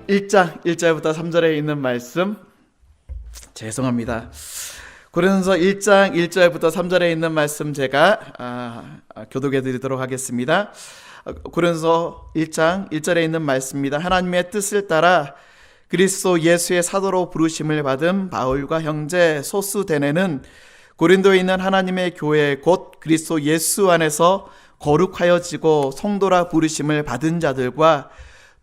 1장 1절부터 3절에 있는 말씀, 죄송합니다. 고린도서 1장 1절부터 3절에 있는 말씀 제가 교독해 드리도록 하겠습니다. 고린도서 1장 1절에 있는 말씀입니다. 하나님의 뜻을 따라 그리스도 예수의 사도로 부르심을 받은 바울과 형제 소스데네는 고린도에 있는 하나님의 교회 곧 그리스도 예수 안에서 거룩하여지고 성도라 부르심을 받은 자들과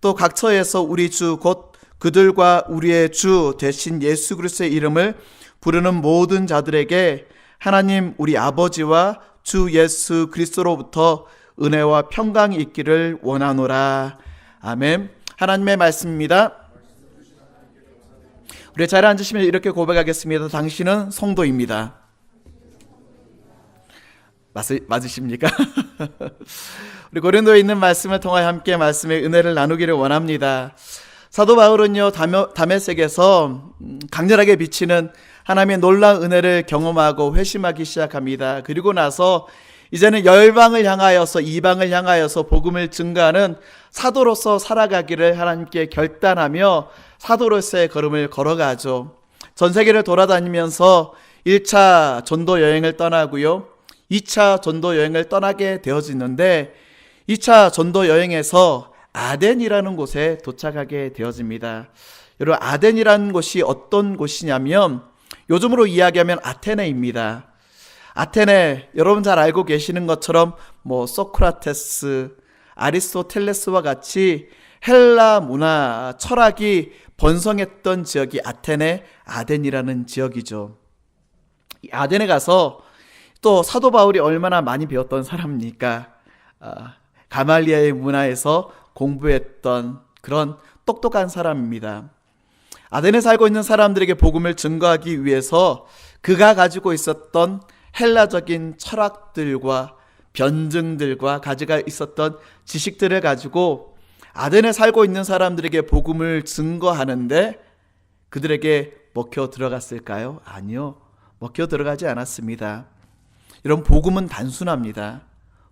또 각처에서 우리 주 곧 그들과 우리의 주 되신 예수 그리스도의 이름을 부르는 모든 자들에게 하나님 우리 아버지와 주 예수 그리스도로부터 은혜와 평강이 있기를 원하노라. 아멘. 하나님의 말씀입니다. 우리 자리에 앉으시면 이렇게 고백하겠습니다. 당신은 성도입니다. 맞으십니까? 우리 고린도에 있는 말씀을 통하여 함께 말씀의 은혜를 나누기를 원합니다. 사도 바울은요, 다메섹에서 강렬하게 비치는 하나님의 놀라운 은혜를 경험하고 회심하기 시작합니다. 그리고 나서 이제는 열방을 향하여서, 이방을 향하여서 복음을 증거하는 사도로서 살아가기를 하나님께 결단하며 사도로서의 걸음을 걸어가죠. 전 세계를 돌아다니면서 1차 전도 여행을 떠나고요, 2차 전도 여행을 떠나게 되어지는데 2차 전도 여행에서 아덴이라는 곳에 도착하게 되어집니다. 여러분, 아덴이라는 곳이 어떤 곳이냐면 요즘으로 이야기하면 아테네입니다. 아테네, 여러분 잘 알고 계시는 것처럼 소크라테스, 아리스토텔레스와 같이 헬라 문화, 철학이 번성했던 지역이 아덴이라는 지역이죠. 이 아덴에 가서 또 사도 바울이 얼마나 많이 배웠던 사람입니까? 가말리아의 문화에서 공부했던 그런 똑똑한 사람입니다. 아덴에 살고 있는 사람들에게 복음을 증거하기 위해서 그가 가지고 있었던 헬라적인 철학들과 변증들과 가지고 있었던 지식들을 가지고 아덴에 살고 있는 사람들에게 복음을 증거하는데 그들에게 먹혀 들어갔을까요? 아니요. 먹혀 들어가지 않았습니다. 여러분, 복음은 단순합니다.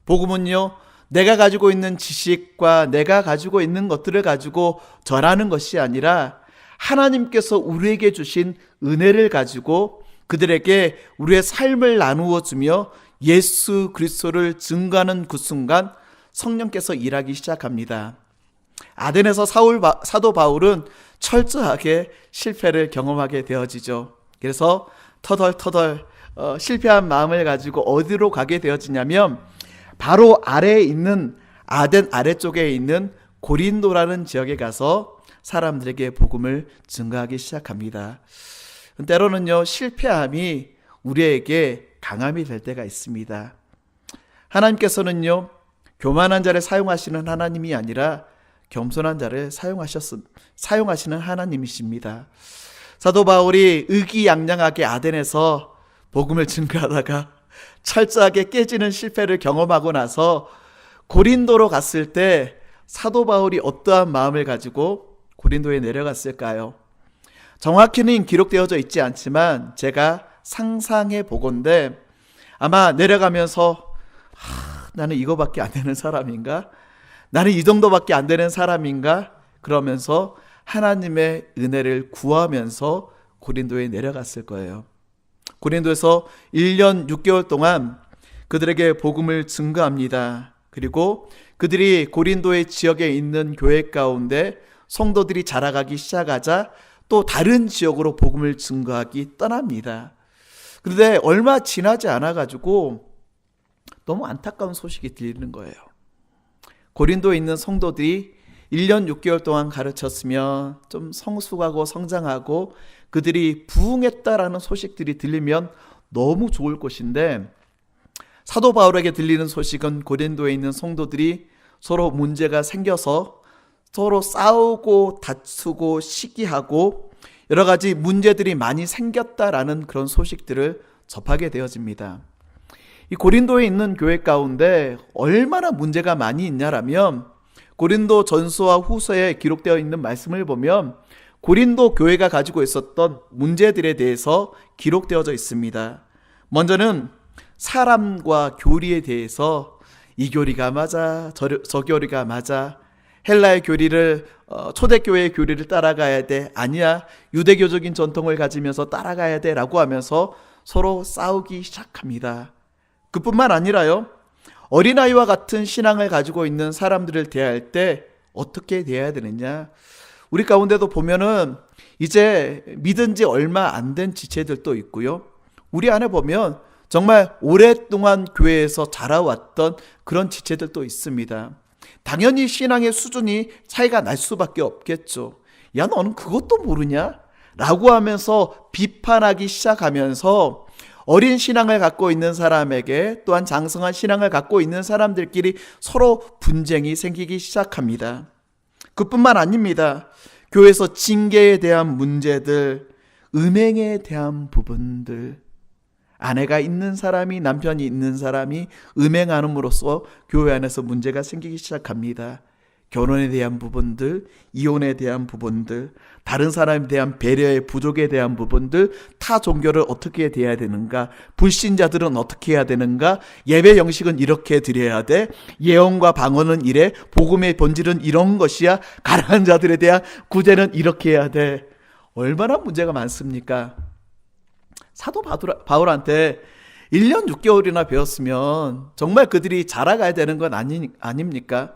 복음은요, 내가 가지고 있는 지식과 내가 가지고 있는 것들을 가지고 전하는 것이 아니라 하나님께서 우리에게 주신 은혜를 가지고 그들에게 우리의 삶을 나누어 주며 예수 그리스도를 증거하는 그 순간 성령께서 일하기 시작합니다. 아덴에서 사도 바울은 철저하게 실패를 경험하게 되어지죠. 그래서 터덜터덜 실패한 마음을 가지고 어디로 가게 되어지냐면 바로 아래에 있는 아덴 아래쪽에 있는 고린도라는 지역에 가서 사람들에게 복음을 증거하기 시작합니다. 때로는요, 실패함이 우리에게 강함이 될 때가 있습니다. 하나님께서는요, 교만한 자를 사용하시는 하나님이 아니라 겸손한 자를 사용하시는 하나님이십니다. 사도 바울이 의기양양하게 아덴에서 복음을 증거하다가 철저하게 깨지는 실패를 경험하고 나서 고린도로 갔을 때 사도 바울이 어떠한 마음을 가지고 고린도에 내려갔을까요? 정확히는 기록되어져 있지 않지만 제가 상상해 보건대 아마 내려가면서 나는 이거밖에 안 되는 사람인가? 나는 이 정도밖에 안 되는 사람인가? 그러면서 하나님의 은혜를 구하면서 고린도에 내려갔을 거예요. 고린도에서 1년 6개월 동안 그들에게 복음을 증거합니다. 그리고 그들이 고린도의 지역에 있는 교회 가운데 성도들이 자라가기 시작하자 또 다른 지역으로 복음을 증거하기 떠납니다. 그런데 얼마 지나지 않아가지고 너무 안타까운 소식이 들리는 거예요. 고린도에 있는 성도들이 1년 6개월 동안 가르쳤으면 좀 성숙하고 성장하고 그들이 부흥했다라는 소식들이 들리면 너무 좋을 것인데 사도 바울에게 들리는 소식은 고린도에 있는 성도들이 서로 문제가 생겨서 서로 싸우고 다투고 시기하고 여러 가지 문제들이 많이 생겼다라는 그런 소식들을 접하게 되어집니다. 이 고린도에 있는 교회 가운데 얼마나 문제가 많이 있냐라면 고린도 전서와 후서에 기록되어 있는 말씀을 보면 고린도 교회가 가지고 있었던 문제들에 대해서 기록되어져 있습니다. 먼저는 사람과 교리에 대해서 이 교리가 맞아, 저 교리가 맞아, 헬라의 교리를 초대교회의 교리를 따라가야 돼. 아니야. 유대교적인 전통을 가지면서 따라가야 돼. 라고 하면서 서로 싸우기 시작합니다. 그뿐만 아니라요. 어린아이와 같은 신앙을 가지고 있는 사람들을 대할 때 어떻게 대해야 되느냐. 우리 가운데도 보면은 이제 믿은 지 얼마 안 된 지체들도 있고요. 우리 안에 보면 정말 오랫동안 교회에서 자라왔던 그런 지체들도 있습니다. 당연히 신앙의 수준이 차이가 날 수밖에 없겠죠. 야, 너는 그것도 모르냐? 라고 하면서 비판하기 시작하면서 어린 신앙을 갖고 있는 사람에게 또한 장성한 신앙을 갖고 있는 사람들끼리 서로 분쟁이 생기기 시작합니다. 그뿐만 아닙니다. 교회에서 징계에 대한 문제들, 음행에 대한 부분들, 아내가 있는 사람이, 남편이 있는 사람이 음행함으로써 교회 안에서 문제가 생기기 시작합니다. 결혼에 대한 부분들, 이혼에 대한 부분들, 다른 사람에 대한 배려의 부족에 대한 부분들, 타 종교를 어떻게 대해야 되는가, 불신자들은 어떻게 해야 되는가, 예배 형식은 이렇게 드려야 돼, 예언과 방언은 이래, 복음의 본질은 이런 것이야, 가난한 자들에 대한 구제는 이렇게 해야 돼. 얼마나 문제가 많습니까? 사도 바울한테 1년 6개월이나 배웠으면 정말 그들이 자라가야 되는 건 아닙니까?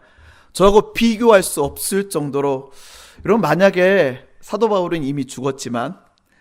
저하고 비교할 수 없을 정도로. 여러분, 만약에 사도 바울은 이미 죽었지만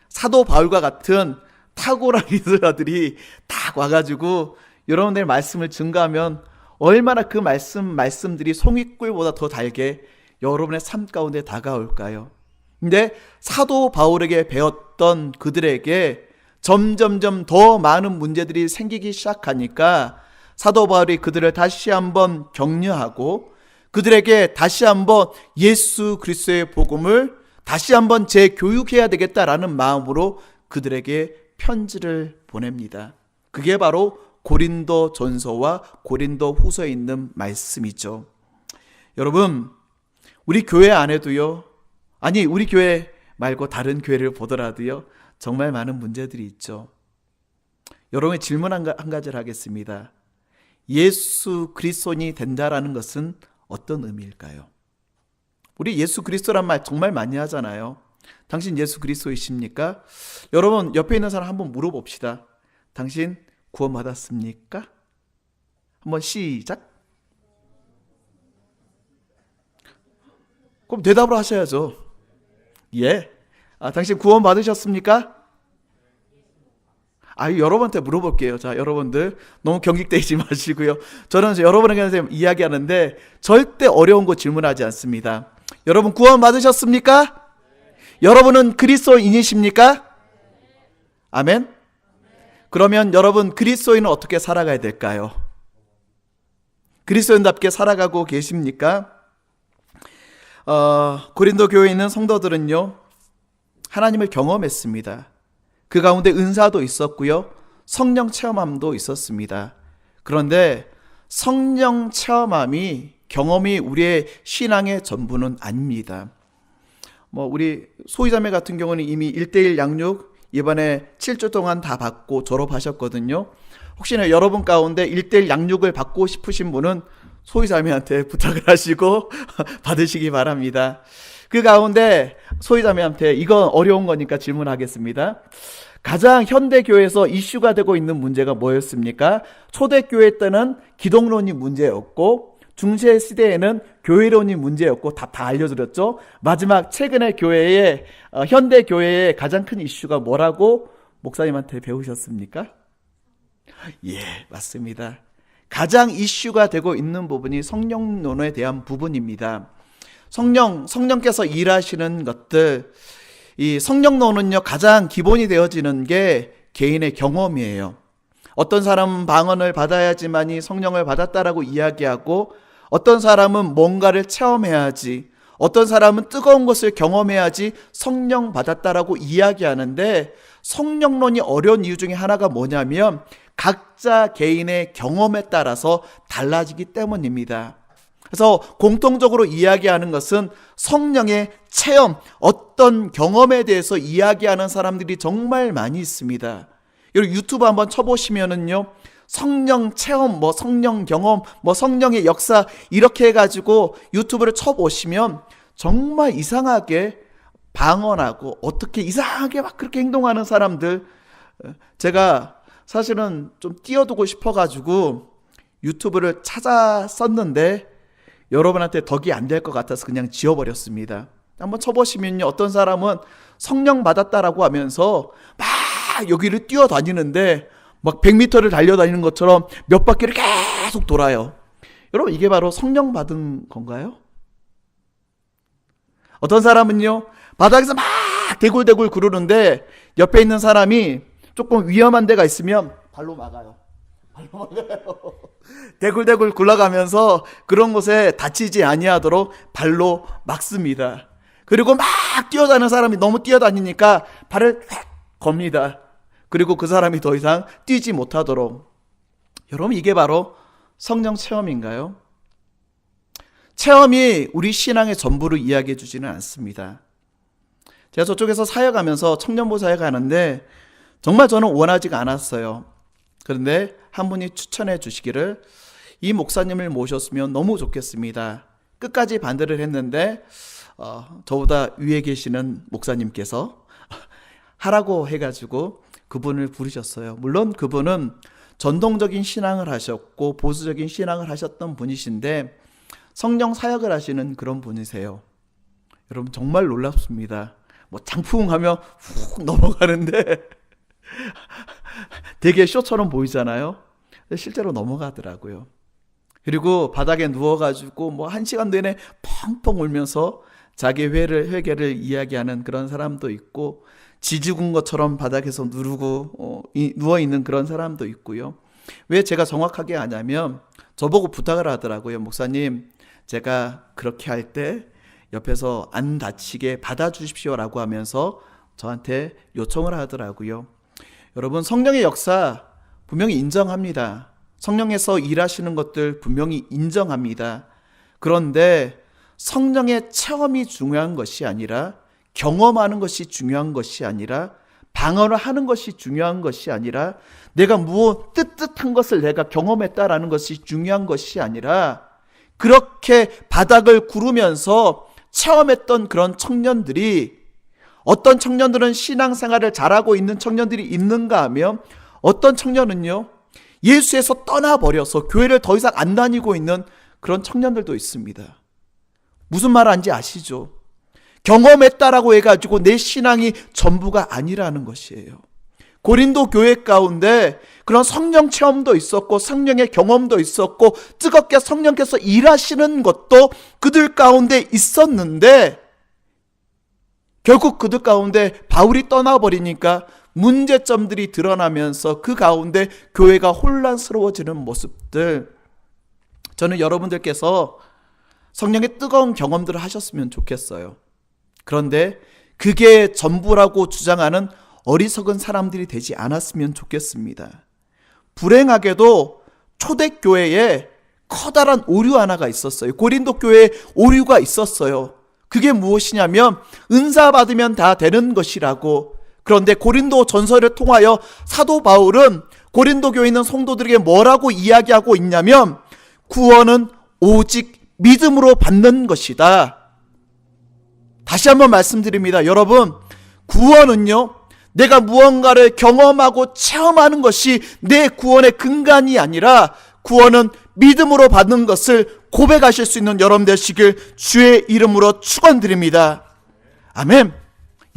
사도 바울과 같은 탁월한 리더들이 딱 와가지고 여러분들의 말씀을 증거하면 얼마나 그 말씀들이 송이꿀보다 더 달게 여러분의 삶 가운데 다가올까요? 근데 사도 바울에게 배웠던 그들에게 점점점 더 많은 문제들이 생기기 시작하니까 사도 바울이 그들을 다시 한번 격려하고 그들에게 다시 한번 예수 그리스도의 복음을 다시 한번 재교육해야 되겠다라는 마음으로 그들에게 편지를 보냅니다. 그게 바로 고린도 전서와 고린도 후서에 있는 말씀이죠. 여러분, 우리 교회 안에도요, 아니 우리 교회 말고 다른 교회를 보더라도요, 정말 많은 문제들이 있죠. 여러분의 질문 한 가지를 하겠습니다. 예수 그리스도인이 된다라는 것은 어떤 의미일까요? 우리 예수 그리스도란 말 정말 많이 하잖아요. 당신 예수 그리스도이십니까? 여러분, 옆에 있는 사람 한번 물어봅시다. 당신 구원받았습니까? 한번 시작. 그럼 대답을 하셔야죠. 예. 당신 구원받으셨습니까? 여러분한테 물어볼게요. 자, 여러분들 너무 경직되지 마시고요. 저는 여러분에게 이야기하는데 절대 어려운 거 질문하지 않습니다. 여러분 구원받으셨습니까? 여러분은 그리스도인이십니까? 아멘? 그러면 여러분 그리스도인은 어떻게 살아가야 될까요? 그리스도인답게 살아가고 계십니까? 고린도 교회에 있는 성도들은요, 하나님을 경험했습니다. 그 가운데 은사도 있었고요, 성령 체험함도 있었습니다. 그런데 성령 경험이 우리의 신앙의 전부는 아닙니다. 우리 소희자매 같은 경우는 이미 1:1 양육 이번에 7주 동안 다 받고 졸업하셨거든요. 혹시나 여러분 가운데 1:1 양육을 받고 싶으신 분은 소희자매한테 부탁을 하시고 받으시기 바랍니다. 그 가운데 소희자매한테 이건 어려운 거니까 질문하겠습니다. 가장 현대교회에서 이슈가 되고 있는 문제가 뭐였습니까? 초대교회 때는 기독론이 문제였고, 중세시대에는 교회론이 문제였고, 다 알려드렸죠. 마지막 최근에 현대교회의 가장 큰 이슈가 뭐라고 목사님한테 배우셨습니까? 예, 맞습니다. 가장 이슈가 되고 있는 부분이 성령론에 대한 부분입니다. 성령께서 일하시는 것들, 이 성령론은요, 가장 기본이 되어지는 게 개인의 경험이에요. 어떤 사람은 방언을 받아야지만이 성령을 받았다라고 이야기하고, 어떤 사람은 뭔가를 체험해야지, 어떤 사람은 뜨거운 것을 경험해야지 성령 받았다라고 이야기하는데, 성령론이 어려운 이유 중에 하나가 뭐냐면 각자 개인의 경험에 따라서 달라지기 때문입니다. 그래서 공통적으로 이야기하는 것은 성령의 체험, 어떤 경험에 대해서 이야기하는 사람들이 정말 많이 있습니다. 여러분 유튜브 한번 쳐보시면은요, 성령 체험, 뭐 성령 경험, 뭐 성령의 역사 이렇게 해가지고 유튜브를 쳐보시면 정말 이상하게 방언하고 어떻게 이상하게 막 그렇게 행동하는 사람들, 제가 사실은 좀 띄워두고 싶어가지고 유튜브를 찾아 썼는데 여러분한테 덕이 안 될 것 같아서 그냥 지워버렸습니다. 한번 쳐보시면요, 어떤 사람은 성령 받았다라고 하면서 막 여기를 뛰어다니는데 막 100m를 달려다니는 것처럼 몇 바퀴를 계속 돌아요. 여러분, 이게 바로 성령 받은 건가요? 어떤 사람은요, 바닥에서 막 대굴대굴 구르는데 옆에 있는 사람이 조금 위험한 데가 있으면 발로 막아요. 대굴대굴 굴러가면서 그런 곳에 다치지 아니하도록 발로 막습니다. 그리고 막 뛰어다니는 사람이 너무 뛰어다니니까 발을 휙 겁니다. 그리고 그 사람이 더 이상 뛰지 못하도록. 여러분, 이게 바로 성령 체험인가요? 체험이 우리 신앙의 전부를 이야기해 주지는 않습니다. 제가 저쪽에서 사역하면서 청년부 사역하는데 정말 저는 원하지가 않았어요. 그런데 한 분이 추천해 주시기를 이 목사님을 모셨으면 너무 좋겠습니다. 끝까지 반대를 했는데 저보다 위에 계시는 목사님께서 하라고 해가지고 그분을 부르셨어요. 물론 그분은 전통적인 신앙을 하셨고 보수적인 신앙을 하셨던 분이신데 성령 사역을 하시는 그런 분이세요. 여러분, 정말 놀랍습니다. 뭐 장풍하며 훅 넘어가는데 되게 쇼처럼 보이잖아요. 실제로 넘어가더라고요. 그리고 바닥에 누워가지고 뭐 1시간 내내 펑펑 울면서 자기 회개를 이야기하는 그런 사람도 있고, 지죽은 것처럼 바닥에서 누워있는 그런 사람도 있고요. 왜 제가 정확하게 아냐면 저보고 부탁을 하더라고요. 목사님, 제가 그렇게 할 때 옆에서 안 다치게 받아주십시오라고 하면서 저한테 요청을 하더라고요. 여러분, 성령의 역사 분명히 인정합니다. 성령에서 일하시는 것들 분명히 인정합니다. 그런데 성령의 체험이 중요한 것이 아니라, 경험하는 것이 중요한 것이 아니라, 방언을 하는 것이 중요한 것이 아니라, 내가 무엇 뜻한 것을 내가 경험했다라는 것이 중요한 것이 아니라, 그렇게 바닥을 구르면서 체험했던 그런 청년들이, 어떤 청년들은 신앙생활을 잘하고 있는 청년들이 있는가 하면 어떤 청년은요, 예수에서 떠나버려서 교회를 더 이상 안 다니고 있는 그런 청년들도 있습니다. 무슨 말 하는지 아시죠? 경험했다라고 해가지고 내 신앙이 전부가 아니라는 것이에요. 고린도 교회 가운데 그런 성령 체험도 있었고 성령의 경험도 있었고 뜨겁게 성령께서 일하시는 것도 그들 가운데 있었는데, 결국 그들 가운데 바울이 떠나버리니까 문제점들이 드러나면서 그 가운데 교회가 혼란스러워지는 모습들, 저는 여러분들께서 성령의 뜨거운 경험들을 하셨으면 좋겠어요. 그런데 그게 전부라고 주장하는 어리석은 사람들이 되지 않았으면 좋겠습니다. 불행하게도 초대교회에 커다란 오류 하나가 있었어요. 고린도 교회에 오류가 있었어요. 그게 무엇이냐면 은사 받으면 다 되는 것이라고. 그런데 고린도 전서를 통하여 사도 바울은 고린도 교회 있는 성도들에게 뭐라고 이야기하고 있냐면, 구원은 오직 믿음으로 받는 것이다. 다시 한번 말씀드립니다. 여러분, 구원은요, 내가 무언가를 경험하고 체험하는 것이 내 구원의 근간이 아니라, 구원은 믿음으로 받는 것을 고백하실 수 있는 여러분 되시길 주의 이름으로 축원드립니다. 아멘.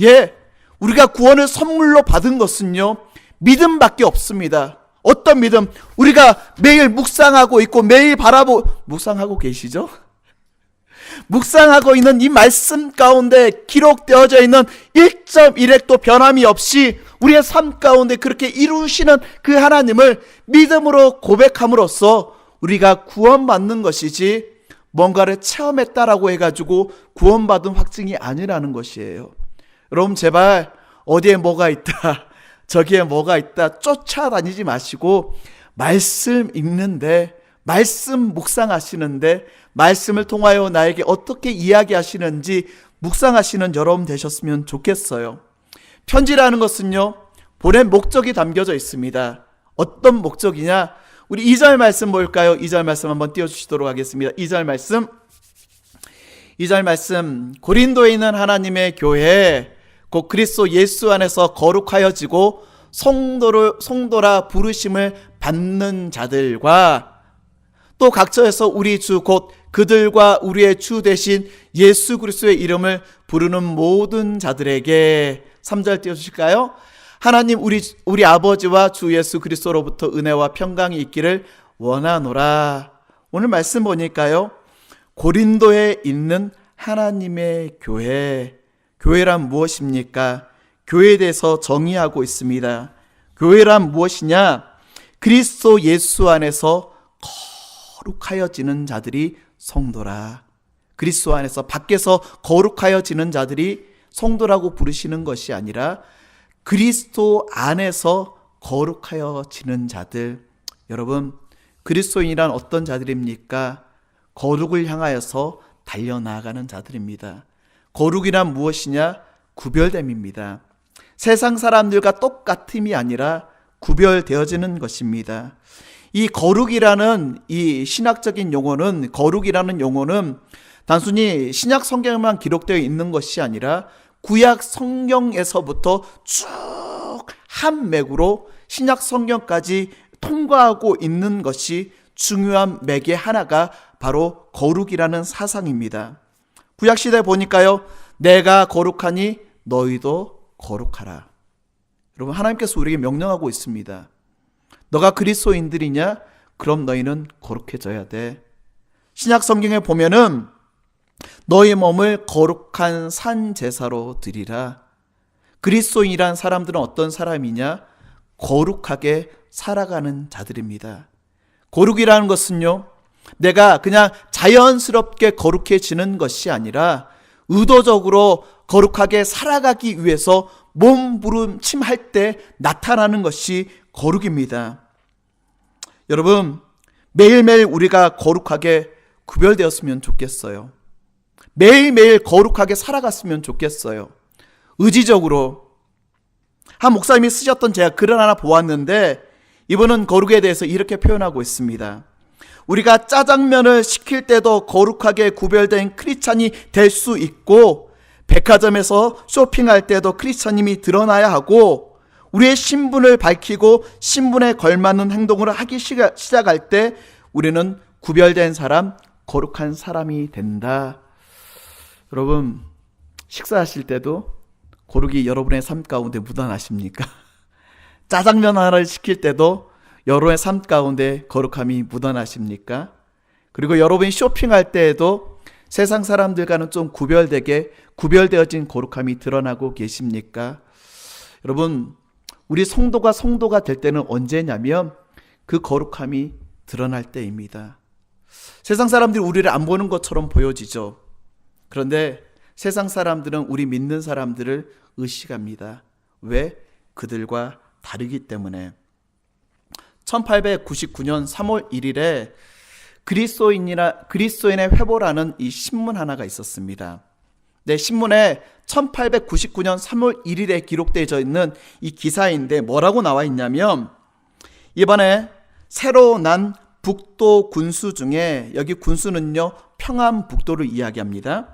예, 우리가 구원을 선물로 받은 것은요, 믿음밖에 없습니다. 어떤 믿음? 우리가 매일 묵상하고 있고 매일 묵상하고 계시죠? 묵상하고 있는 이 말씀 가운데 기록되어져 있는 1.1획도 변함이 없이 우리의 삶 가운데 그렇게 이루시는 그 하나님을 믿음으로 고백함으로써 우리가 구원받는 것이지, 뭔가를 체험했다라고 해가지고 구원받은 확증이 아니라는 것이에요. 여러분, 제발 어디에 뭐가 있다, 저기에 뭐가 있다 쫓아다니지 마시고 말씀 읽는데, 말씀 묵상하시는데, 말씀을 통하여 나에게 어떻게 이야기하시는지 묵상하시는 여러분 되셨으면 좋겠어요. 편지라는 것은요, 보낸 목적이 담겨져 있습니다. 어떤 목적이냐? 우리 2절 말씀 볼까요? 2절 말씀 한번 띄워주시도록 하겠습니다. 2절 말씀 고린도에 있는 하나님의 교회 곧 그리스도 예수 안에서 거룩하여지고 성도라 부르심을 받는 자들과 또 각처에서 우리 주 곧 그들과 우리의 주 되신 예수 그리스도의 이름을 부르는 모든 자들에게 3절 띄워주실까요? 하나님 우리 아버지와 주 예수 그리스도로부터 은혜와 평강이 있기를 원하노라. 오늘 말씀 보니까요, 고린도에 있는 하나님의 교회란 무엇입니까? 교회에 대해서 정의하고 있습니다. 교회란 무엇이냐? 그리스도 예수 안에서 거룩하여지는 자들이 성도라. 그리스도 안에서 밖에서 거룩하여지는 자들이 성도라고 부르시는 것이 아니라 그리스도 안에서 거룩하여지는 자들. 여러분, 그리스도인이란 어떤 자들입니까? 거룩을 향하여서 달려나가는 자들입니다. 거룩이란 무엇이냐? 구별됨입니다. 세상 사람들과 똑같음이 아니라 구별되어지는 것입니다. 이 거룩이라는 이 신학적인 용어는, 거룩이라는 용어는 단순히 신약 성경에만 기록되어 있는 것이 아니라 구약 성경에서부터 쭉 한 맥으로 신약 성경까지 통과하고 있는 것이 중요한 맥의 하나가 바로 거룩이라는 사상입니다. 구약 시대 보니까요, 내가 거룩하니 너희도 거룩하라. 여러분, 하나님께서 우리에게 명령하고 있습니다. 너가 그리스도인들이냐? 그럼 너희는 거룩해져야 돼. 신약 성경에 보면은 너희 몸을 거룩한 산 제사로 드리라. 그리스도인이란 사람들은 어떤 사람이냐? 거룩하게 살아가는 자들입니다. 거룩이라는 것은요, 내가 그냥 자연스럽게 거룩해지는 것이 아니라 의도적으로 거룩하게 살아가기 위해서 몸부림침할 때 나타나는 것이 거룩입니다. 여러분, 매일매일 우리가 거룩하게 구별되었으면 좋겠어요. 매일매일 거룩하게 살아갔으면 좋겠어요. 의지적으로. 한 목사님이 쓰셨던 제가 글을 하나 보았는데, 이분은 거룩에 대해서 이렇게 표현하고 있습니다. 우리가 짜장면을 시킬 때도 거룩하게 구별된 크리스찬이 될 수 있고, 백화점에서 쇼핑할 때도 크리스찬임이 드러나야 하고, 우리의 신분을 밝히고 신분에 걸맞는 행동을 하기 시작할 때 우리는 구별된 사람, 거룩한 사람이 된다. 여러분, 식사하실 때도 거룩이 여러분의 삶 가운데 묻어나십니까? 짜장면 하나를 시킬 때도 여러분의 삶 가운데 거룩함이 묻어나십니까? 그리고 여러분이 쇼핑할 때에도 세상 사람들과는 좀 구별되어진 거룩함이 드러나고 계십니까? 여러분, 우리 성도가 될 때는 언제냐면 그 거룩함이 드러날 때입니다. 세상 사람들이 우리를 안 보는 것처럼 보여지죠. 그런데 세상 사람들은 우리 믿는 사람들을 의식합니다. 왜? 그들과 다르기 때문에. 1899년 3월 1일에 그리스도인의 회보라는 이 신문 하나가 있었습니다. 네, 신문에 1899년 3월 1일에 기록되어 있는 이 기사인데 뭐라고 나와 있냐면, 이번에 새로 난 북도 군수 중에, 여기 군수는요 평안북도를 이야기합니다.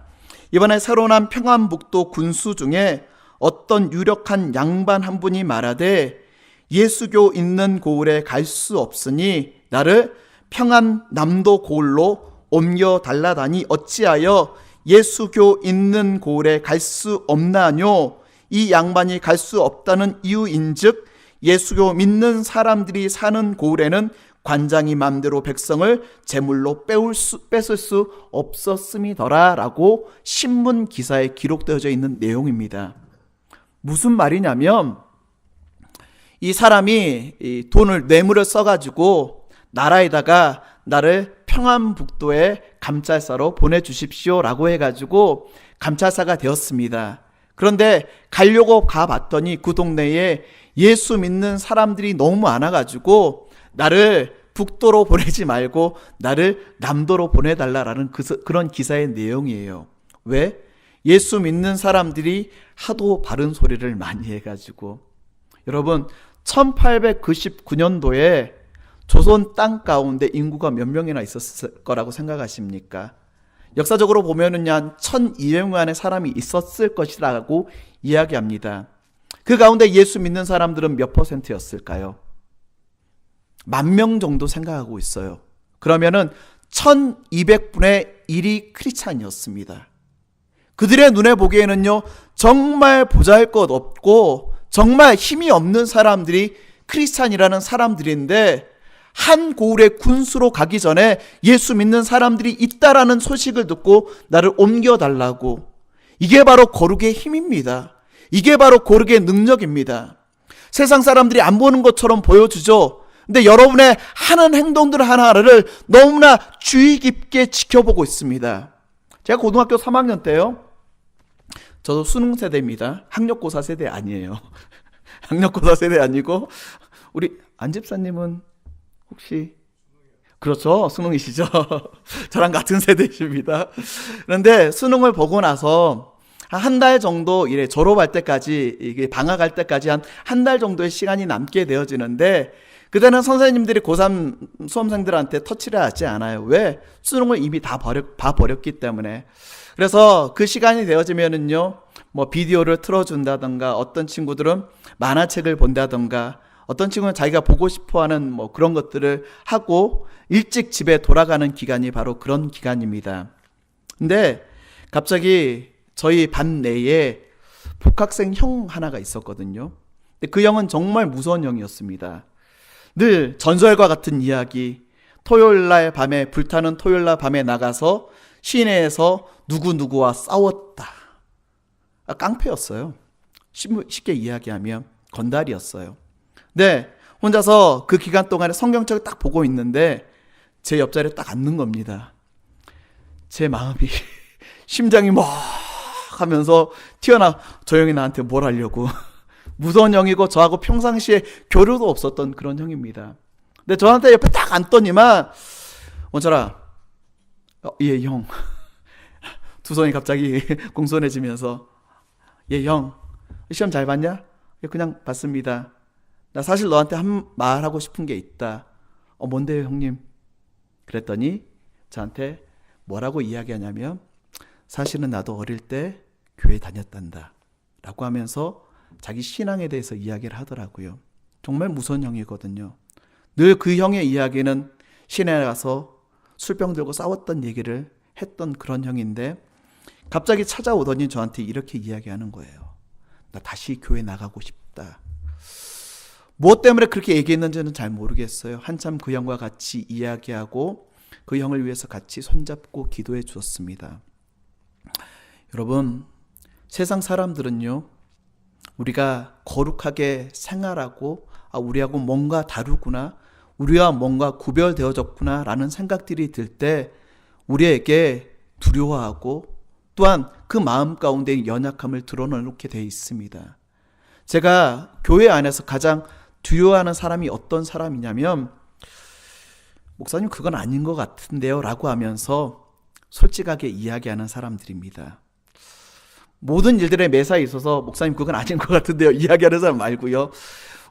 이번에 새로 난 평안북도 군수 중에 어떤 유력한 양반 한 분이 말하되, 예수교 있는 고을에 갈 수 없으니 나를 평안남도 고을로 옮겨 달라다니 어찌하여 예수교 있는 고을에 갈 수 없나뇨? 이 양반이 갈 수 없다는 이유인즉 예수교 믿는 사람들이 사는 고을에는 관장이 맘대로 백성을 제물로 뺏을 수 없었음이더라 라고 신문 기사에 기록되어져 있는 내용입니다. 무슨 말이냐면, 이 사람이 이 돈을, 뇌물을 써가지고 나라에다가 나를 평안북도에 감찰사로 보내주십시오 라고 해가지고 감찰사가 되었습니다. 그런데 가려고 가봤더니 그 동네에 예수 믿는 사람들이 너무 많아가지고 나를 북도로 보내지 말고 나를 남도로 보내달라라는 그런 기사의 내용이에요. 왜? 예수 믿는 사람들이 하도 바른 소리를 많이 해가지고. 여러분, 1899년도에 조선 땅 가운데 인구가 몇 명이나 있었을 거라고 생각하십니까? 역사적으로 보면은 한 1200만의 사람이 있었을 것이라고 이야기합니다. 그 가운데 예수 믿는 사람들은 몇 퍼센트였을까요? 10,000명 정도 생각하고 있어요. 그러면은 1200분의 1이 크리스찬이었습니다. 그들의 눈에 보기에는요, 정말 보잘것 없고 정말 힘이 없는 사람들이 크리스찬이라는 사람들인데, 한 고을의 군수로 가기 전에 예수 믿는 사람들이 있다라는 소식을 듣고 나를 옮겨달라고. 이게 바로 거룩의 힘입니다. 이게 바로 거룩의 능력입니다. 세상 사람들이 안 보는 것처럼 보여주죠. 근데 여러분의 하는 행동들 하나하나를 너무나 주의 깊게 지켜보고 있습니다. 제가 고등학교 3학년 때요, 저도 수능 세대입니다. 학력고사 세대 아니에요. 학력고사 세대 아니고, 우리 안 집사님은 혹시? 그렇죠, 수능이시죠. 저랑 같은 세대이십니다. 그런데 수능을 보고 나서 한 달 정도, 이래 졸업할 때까지, 이게 방학할 때까지 한 달 정도의 시간이 남게 되어지는데, 그때는 선생님들이 고3 수험생들한테 터치를 하지 않아요. 왜? 수능을 이미 다 버렸기 때문에. 그래서 그 시간이 되어지면은요, 뭐 비디오를 틀어준다던가, 어떤 친구들은 만화책을 본다던가, 어떤 친구는 자기가 보고 싶어하는 뭐 그런 것들을 하고 일찍 집에 돌아가는 기간이 바로 그런 기간입니다. 근데 갑자기 저희 반 내에 복학생 형 하나가 있었거든요. 근데 그 형은 정말 무서운 형이었습니다. 늘 전설과 같은 이야기, 토요일날 밤에, 불타는 토요일날 밤에 나가서 시내에서 누구누구와 싸웠다. 깡패였어요. 쉽게 이야기하면 건달이었어요. 네, 혼자서 그 기간 동안에 성경책을 딱 보고 있는데 제 옆자리에 딱 앉는 겁니다. 제 마음이 심장이 막 하면서 튀어나, 저 형이 나한테 뭘 하려고. 무서운 형이고 저하고 평상시에 교류도 없었던 그런 형입니다. 근데 저한테 옆에 딱 앉더니만, 원철아, 예, 형. 두 손이 갑자기 공손해지면서, 예, 형, 시험 잘 봤냐? 그냥 봤습니다. 나 사실 너한테 한 말 하고 싶은 게 있다. 뭔데요, 형님? 그랬더니 저한테 뭐라고 이야기하냐면, 사실은 나도 어릴 때 교회 다녔단다 라고 하면서 자기 신앙에 대해서 이야기를 하더라고요. 정말 무서운 형이거든요. 늘 그 형의 이야기는 시내에 가서 술병 들고 싸웠던 얘기를 했던 그런 형인데, 갑자기 찾아오더니 저한테 이렇게 이야기하는 거예요. 나 다시 교회 나가고 싶다. 무엇 때문에 그렇게 얘기했는지는 잘 모르겠어요. 한참 그 형과 같이 이야기하고 그 형을 위해서 같이 손잡고 기도해 주었습니다. 여러분, 세상 사람들은요, 우리가 거룩하게 생활하고, 우리하고 뭔가 다르구나, 우리와 뭔가 구별되어졌구나 라는 생각들이 들 때 우리에게 두려워하고, 또한 그 마음 가운데 연약함을 드러내놓게 되어 있습니다. 제가 교회 안에서 가장 두려워하는 사람이 어떤 사람이냐면, 목사님 그건 아닌 것 같은데요 라고 하면서 솔직하게 이야기하는 사람들입니다. 모든 일들에 매사에 있어서 목사님 그건 아닌 것 같은데요 이야기하는 사람 말고요.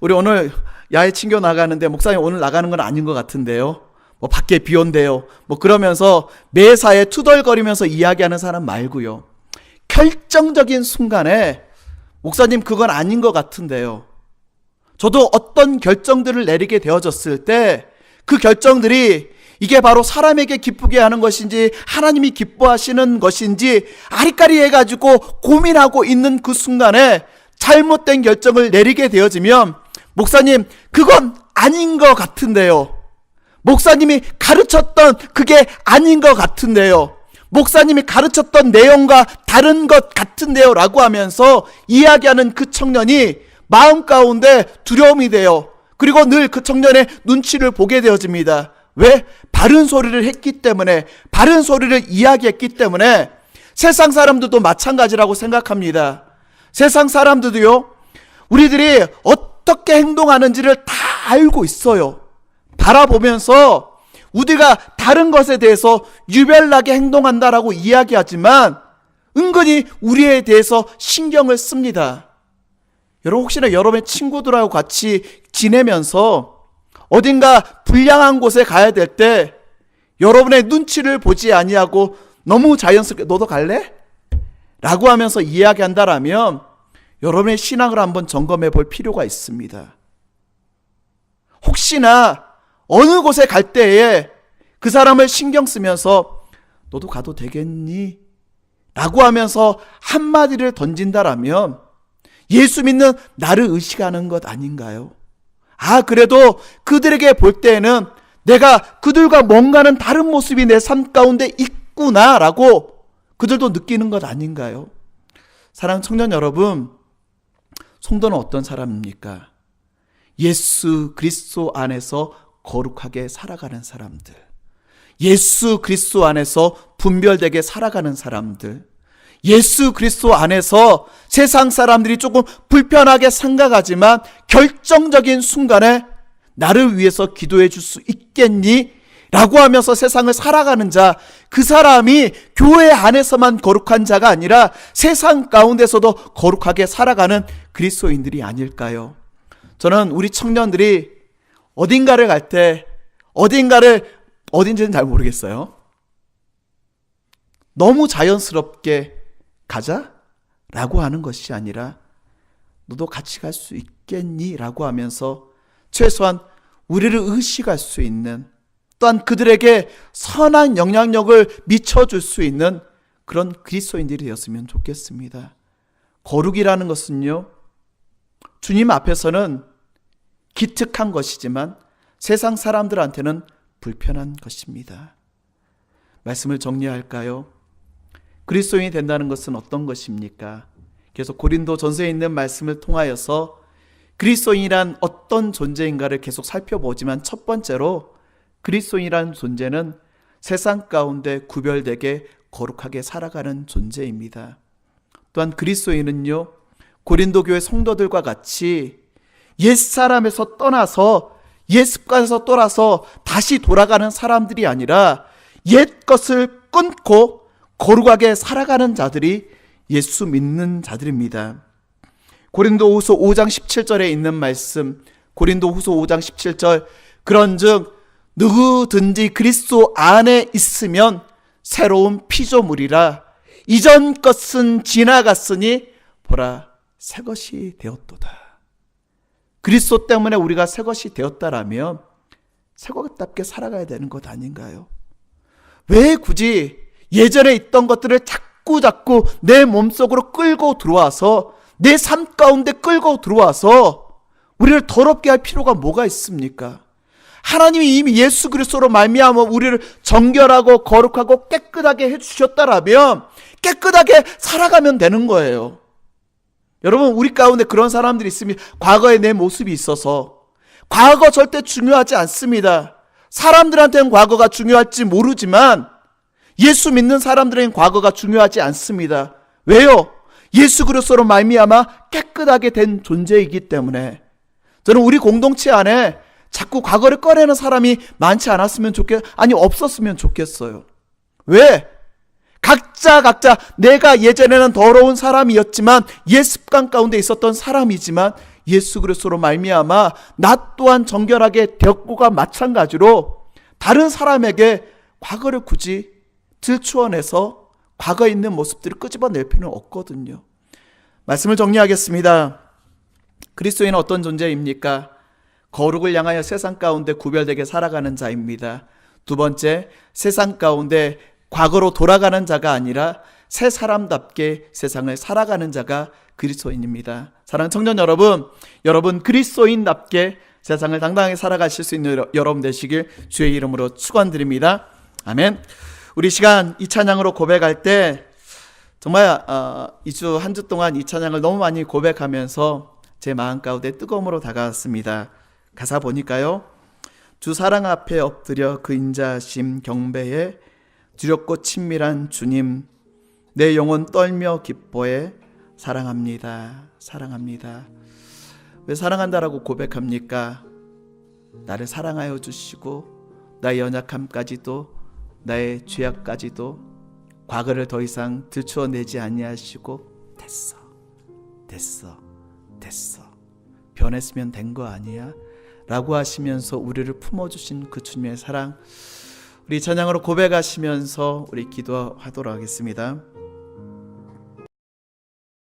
우리 오늘 야외 친교 나가는데 목사님 오늘 나가는 건 아닌 것 같은데요, 뭐 밖에 비 온대요, 뭐 그러면서 매사에 투덜거리면서 이야기하는 사람 말고요. 결정적인 순간에 목사님 그건 아닌 것 같은데요, 저도 어떤 결정들을 내리게 되어졌을 때 그 결정들이 이게 바로 사람에게 기쁘게 하는 것인지 하나님이 기뻐하시는 것인지 아리까리 해가지고 고민하고 있는 그 순간에 잘못된 결정을 내리게 되어지면, 목사님 그건 아닌 것 같은데요, 목사님이 가르쳤던 그게 아닌 것 같은데요, 목사님이 가르쳤던 내용과 다른 것 같은데요 라고 하면서 이야기하는 그 청년이 마음 가운데 두려움이 돼요. 그리고 늘 그 청년의 눈치를 보게 되어집니다. 왜? 바른 소리를 했기 때문에, 바른 소리를 이야기했기 때문에. 세상 사람들도 마찬가지라고 생각합니다. 세상 사람들도요, 우리들이 어떻게 행동하는지를 다 알고 있어요. 바라보면서 우리가 다른 것에 대해서 유별나게 행동한다라고 이야기하지만 은근히 우리에 대해서 신경을 씁니다. 여러분 혹시나 여러분의 친구들하고 같이 지내면서 어딘가 불량한 곳에 가야 될 때 여러분의 눈치를 보지 아니하고 너무 자연스럽게 너도 갈래? 라고 하면서 이야기한다라면 여러분의 신앙을 한번 점검해 볼 필요가 있습니다. 혹시나 어느 곳에 갈 때에 그 사람을 신경 쓰면서 너도 가도 되겠니? 라고 하면서 한마디를 던진다라면 예수 믿는 나를 의식하는 것 아닌가요? 그래도 그들에게 볼 때에는 내가 그들과 뭔가는 다른 모습이 내 삶 가운데 있구나라고 그들도 느끼는 것 아닌가요? 사랑하는 청년 여러분, 성도는 어떤 사람입니까? 예수 그리스도 안에서 거룩하게 살아가는 사람들, 예수 그리스도 안에서 분별되게 살아가는 사람들, 예수 그리스도 안에서 세상 사람들이 조금 불편하게 생각하지만 결정적인 순간에 나를 위해서 기도해 줄 수 있겠니? 라고 하면서 세상을 살아가는 자, 그 사람이 교회 안에서만 거룩한 자가 아니라 세상 가운데서도 거룩하게 살아가는 그리스도인들이 아닐까요? 저는 우리 청년들이 어딘가를 갈 때 어딘지는 잘 모르겠어요. 너무 자연스럽게 가자? 라고 하는 것이 아니라 너도 같이 갈 수 있겠니? 라고 하면서 최소한 우리를 의식할 수 있는, 또한 그들에게 선한 영향력을 미쳐줄 수 있는 그런 그리스도인들이 되었으면 좋겠습니다. 거룩이라는 것은요, 주님 앞에서는 기특한 것이지만 세상 사람들한테는 불편한 것입니다. 말씀을 정리할까요? 그리스도인이 된다는 것은 어떤 것입니까? 계속 고린도 전서에 있는 말씀을 통하여서 그리스도인이란 어떤 존재인가를 계속 살펴보지만 첫 번째로 그리스도인이란 존재는 세상 가운데 구별되게 거룩하게 살아가는 존재입니다. 또한 그리스도인은요, 고린도 교회 성도들과 같이 옛사람에서 떠나서 옛 습관에서 떠나서 다시 돌아가는 사람들이 아니라 옛 것을 끊고 거룩하게 살아가는 자들이 예수 믿는 자들입니다. 고린도후서 5장 17절에 있는 말씀, 고린도후서 5장 17절, 그런즉 누구든지 그리스도 안에 있으면 새로운 피조물이라, 이전 것은 지나갔으니 보라 새 것이 되었도다. 그리스도 때문에 우리가 새 것이 되었다라면 새 것답게 살아가야 되는 것 아닌가요? 왜 굳이 예전에 있던 것들을 자꾸 내 몸속으로 끌고 들어와서 내 삶 가운데 끌고 들어와서 우리를 더럽게 할 필요가 뭐가 있습니까? 하나님이 이미 예수 그리스도로 말미암아 우리를 정결하고 거룩하고 깨끗하게 해주셨다라면 깨끗하게 살아가면 되는 거예요. 여러분, 우리 가운데 그런 사람들이 있으면 과거에 내 모습이 있어서, 과거 절대 중요하지 않습니다. 사람들한테는 과거가 중요할지 모르지만 예수 믿는 사람들에게는 과거가 중요하지 않습니다. 왜요? 예수 그리스도로 말미암아 깨끗하게 된 존재이기 때문에. 저는 우리 공동체 안에 자꾸 과거를 꺼내는 사람이 많지 않았으면 없었으면 좋겠어요. 왜? 각자 내가 예전에는 더러운 사람이었지만 옛 습관 가운데 있었던 사람이지만 예수 그리스도로 말미암아 나 또한 정결하게 되었고가 마찬가지로 다른 사람에게 과거를 굳이 들추어내서 과거에 있는 모습들을 끄집어낼 필요는 없거든요. 말씀을 정리하겠습니다. 그리스도인은 어떤 존재입니까? 거룩을 향하여 세상 가운데 구별되게 살아가는 자입니다. 두 번째, 세상 가운데 과거로 돌아가는 자가 아니라 새 사람답게 세상을 살아가는 자가 그리스도인입니다. 사랑하는 청년 여러분 그리스도인답게 세상을 당당하게 살아가실 수 있는 여러분 되시길 주의 이름으로 축원드립니다. 아멘. 우리 시간 이 찬양으로 고백할 때 정말 2주 한 주 동안 이 찬양을 너무 많이 고백하면서 제 마음 가운데 뜨거움으로 다가왔습니다. 가사 보니까요, 주 사랑 앞에 엎드려 그 인자심 경배해 두렵고 친밀한 주님, 내 영혼 떨며 기뻐해 사랑합니다. 사랑합니다. 왜 사랑한다라고 고백합니까? 나를 사랑하여 주시고 나의 연약함까지도 나의 죄악까지도 과거를 더 이상 들추어내지 아니하시고 됐어 됐어. 변했으면 된 거 아니야? 라고 하시면서 우리를 품어주신 그 주님의 사랑, 우리 찬양으로 고백하시면서 우리 기도하도록 하겠습니다.